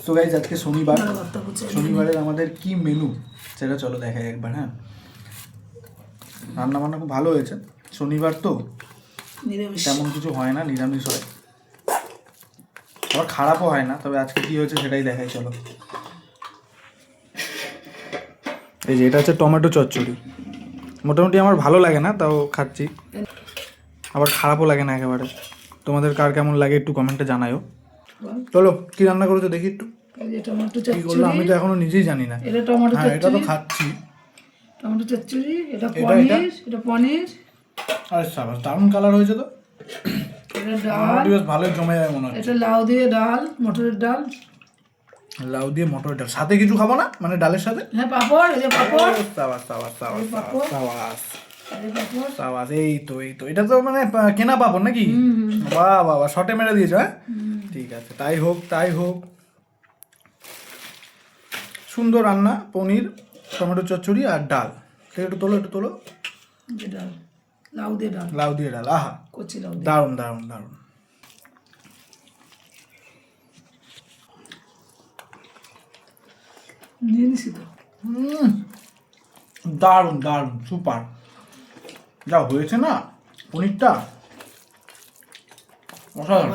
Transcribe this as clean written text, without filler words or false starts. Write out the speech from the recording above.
So guys আজকে শনিবার, শনিবারের আমাদের কি মেনু সেটা চলো দেখাই একবার। হ্যাঁ, রান্না বান্না খুব ভালো হয়েছে। শনিবার তো তেমন কিছু হয় না, নিরামিষ হয়, আবার খারাপও হয় না। তবে আজকে কি হয়েছে সেটাই দেখাই চলো। এই যে এটা হচ্ছে টমেটো চচ্চড়ি। মোটামুটি আমার ভালো লাগে না, তাও খাচ্ছি। আবার খারাপও লাগে না একেবারে। তোমাদের কার কেমন লাগে একটু কমেন্টে জানাও। চলো কি রান্না করেছো দেখি একটু। টমেটো কি করলো আমি তো এখনো নিজেই জানি না। এটা টমেটো হ্যাঁ, এটা তো খাচ্ছি। টমেটো চচ্চড়ি, এটা পনির, এটা পনির। আরে সাবাস, দারুণ কালার হয়েছে তো। এটা ডাল, বেশ ভালোই জমে যায় মনে হচ্ছে। এটা লাউ দিয়ে ডাল, মটরের ডাল। লাউ দিয়ে মটরের ডাল, সাথে কিছু খাবো না মানে ডালের সাথে? হ্যাঁ, পাপড়, এই যে পাপড়। সাবাস সাবাস সাবাস পাপড়। সাবাস এই পাপড়। সাবাস। এই তো এটা তো মানে কেনা পাপড় নাকি? বাহ বাহ বাহ, শর্টে মেরে দিয়েছো। হ্যাঁ ঠিক আছে, তাই হোক তাই হোক। সুন্দর রান্না, পনির, টমেটো চচ্চড়ি আর ডাল। একটু তোলো একটু তোলো। যে ডাল, লাউ দিয়ে ডাল, লাউ দিয়ে ডাল, আহা কচি লাউ দিয়ে। দারুণ দারুণ দারুণ। নিয়ে নিছি তো। দারুণ দারুণ, সুপার। যা হয়েছে না পনিরটা, অসাধারণ।